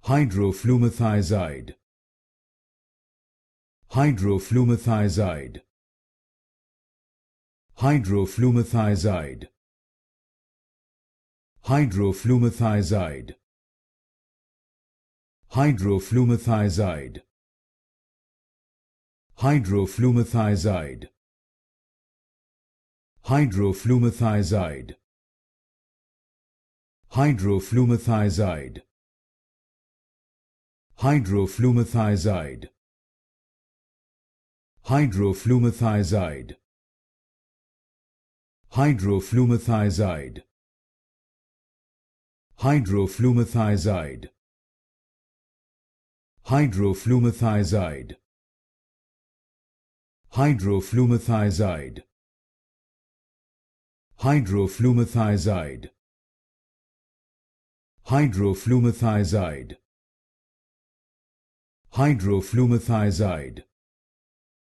Hydroflumethiazide. Hydroflumethiazide. Hydroflumethiazide. Hydroflumethiazide. Hydroflumethiazide. Hydroflumethiazide. Hydroflumethiazide. Hydroflumethiazide. Hydroflumethiazide. Hydroflumethiazide. Hydroflumethiazide. Hydroflumethiazide. Hydroflumethiazide. Hydroflumethiazide. Hydroflumethiazide. Hydroflumethiazide. Hydroflumethiazide.